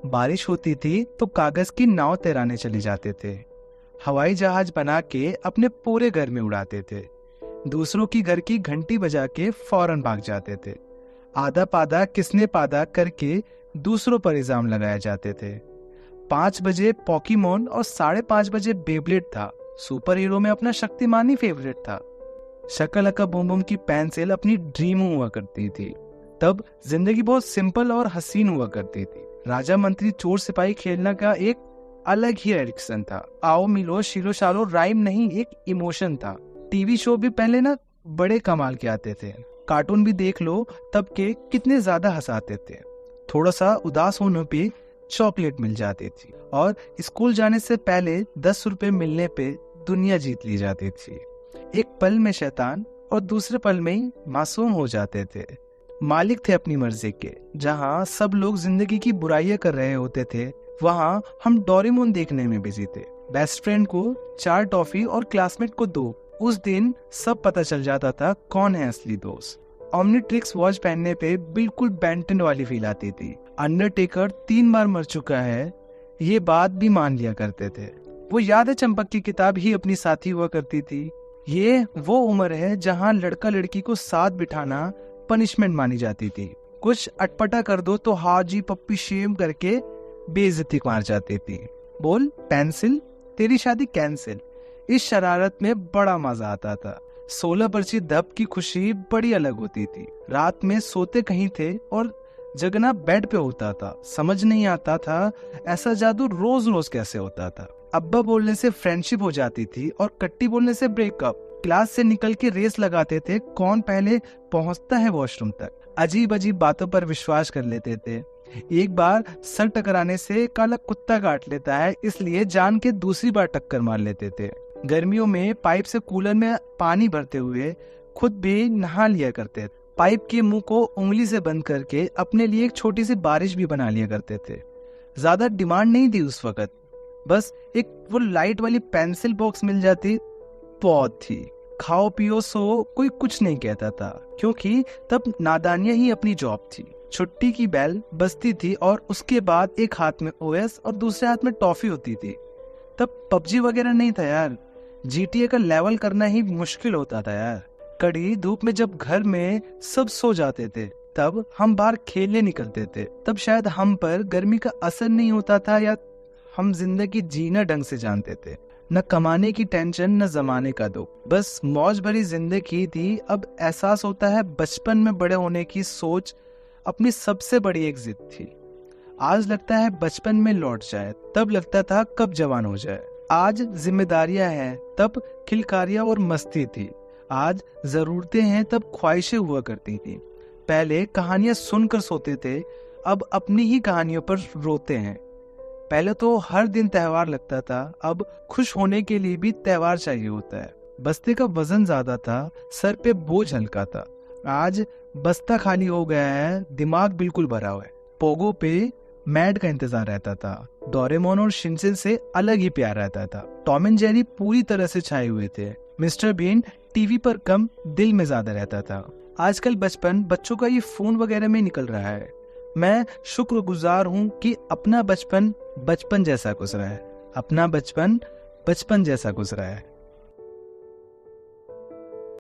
बारिश होती थी तो कागज की नाव तैराने चले जाते थे। हवाई जहाज बना के अपने पूरे घर में उड़ाते थे। दूसरों की घर की घंटी बजा के फौरन भाग जाते थे। आधा पादा किसने पादा करके दूसरों पर इल्जाम लगाए जाते थे। 5 बजे पॉकीमोन और 5:30 बजे बेब्लेड था। सुपर हीरो में अपना शक्तिमान ही फेवरेट था। शकल अका बूम बूम की पेंसिल अपनी ड्रीम हुआ करती थी। तब जिंदगी बहुत सिंपल और हसीन हुआ करती थी। राजा मंत्री चोर सिपाही खेलना का एक अलग ही एडिक्शन था। आओ मिलो शिलो शालो राइम नहीं, एक इमोशन था। टीवी शो भी पहले ना बड़े कमाल के आते थे। कार्टून भी देख लो तब के कितने ज्यादा हंसाते थे। थोड़ा सा उदास होने पे चॉकलेट मिल जाती थी और स्कूल जाने से पहले 10 रुपए मिलने पे दुनिया जीत ली जाती थी। एक पल में शैतान और दूसरे पल में ही मासूम हो जाते थे। मालिक थे अपनी मर्जी के। जहाँ सब लोग जिंदगी की बुराइयां कर रहे होते थे, वहाँ हम डोरेमोन देखने में बिजी थे। बेस्ट फ्रेंड को 4 टॉफी और क्लासमेट को 2। उस दिन सब पता चल जाता था कौन है असली दोस्त। ओमनीट्रिक्स वॉच पहनने पे बिल्कुल बेंटन वाली फील आती थी। अंडरटेकर 3 बार मर चुका है, ये बात भी मान लिया करते थे। वो याद है चंपक की किताब ही अपनी साथी हुआ करती थी। ये वो उम्र है जहाँ लड़का लड़की को साथ बिठाना पनिशमेंट मानी जाती थी। कुछ अटपटा कर दो तो हाजी पप्पी शेम करके बेइज्जती मार जाती थी। बोल पेंसिल तेरी शादी कैंसिल। इस शरारत में बड़ा मजा आता था। 16 पर्ची धप की खुशी बड़ी अलग होती थी। रात में सोते कहीं थे और जगना बेड पे होता था। समझ नहीं आता था ऐसा जादू रोज रोज कैसे होता था। अब्बा बोलने से फ्रेंडशिप हो जाती थी और कट्टी बोलने से ब्रेकअप। क्लास से निकल के रेस लगाते थे कौन पहले पहुंचता है वॉशरूम तक। अजीब अजीब बातों पर विश्वास कर लेते थे। एक बार सर टकराने से काला कुत्ता काट लेता है इसलिए जान के दूसरी बार टक्कर मार लेते थे। गर्मियों में पाइप से कूलर में पानी भरते हुए खुद भी नहा लिया करते थे। पाइप के मुंह को उंगली से बंद करके अपने लिए एक छोटी सी बारिश भी बना लिया करते थे। ज्यादा डिमांड नहीं थी उस वक्त, बस एक वो लाइट वाली पेंसिल बॉक्स मिल जाती बहुत थी। खाओ पियो सो कोई कुछ नहीं कहता था क्योंकि तब नादानियां ही अपनी जॉब थी। छुट्टी की बेल बजती थी और उसके बाद एक हाथ में ओएस और दूसरे हाथ में टॉफी होती थी। तब पबजी वगैरह नहीं था यार। जीटीए का लेवल करना ही मुश्किल होता था यार। कड़ी धूप में जब घर में सब सो जाते थे तब हम बाहर खेलने निकलते थे। तब शायद हम पर गर्मी का असर नहीं होता था या हम जिंदगी जीना ढंग से जानते थे। न कमाने की टेंशन न जमाने का दुख, बस मौज भरी जिंदगी थी। अब एहसास होता है बचपन में बड़े होने की सोच अपनी सबसे बड़ी एक जिद थी। आज लगता है बचपन में लौट जाए, तब लगता था कब जवान हो जाए। आज जिम्मेदारियां हैं, तब खिलकारियां और मस्ती थी। आज जरूरतें हैं, तब ख्वाहिशें हुआ करती थी। पहले कहानियां सुनकर सोते थे, अब अपनी ही कहानियों पर रोते हैं। पहले तो हर दिन त्योहार लगता था, अब खुश होने के लिए भी त्योहार चाहिए होता है। बस्ते का वजन ज्यादा था, सर पे बोझ हल्का था। आज बस्ता खाली हो गया है, दिमाग बिल्कुल भरा हुआ है। पोगो पे मैड का इंतजार रहता था। डोरेमोन और शिनचैन से अलग ही प्यार रहता था। टॉम एंड जेरी पूरी तरह से छाए हुए थे। मिस्टर बीन टीवी पर कम दिल में ज्यादा रहता था। आजकल बचपन बच्चों का ये फोन वगैरह में निकल रहा है। मैं शुक्रगुजार हूँ कि अपना बचपन बचपन जैसा गुजरा है। अपना बचपन बचपन जैसा गुजरा है।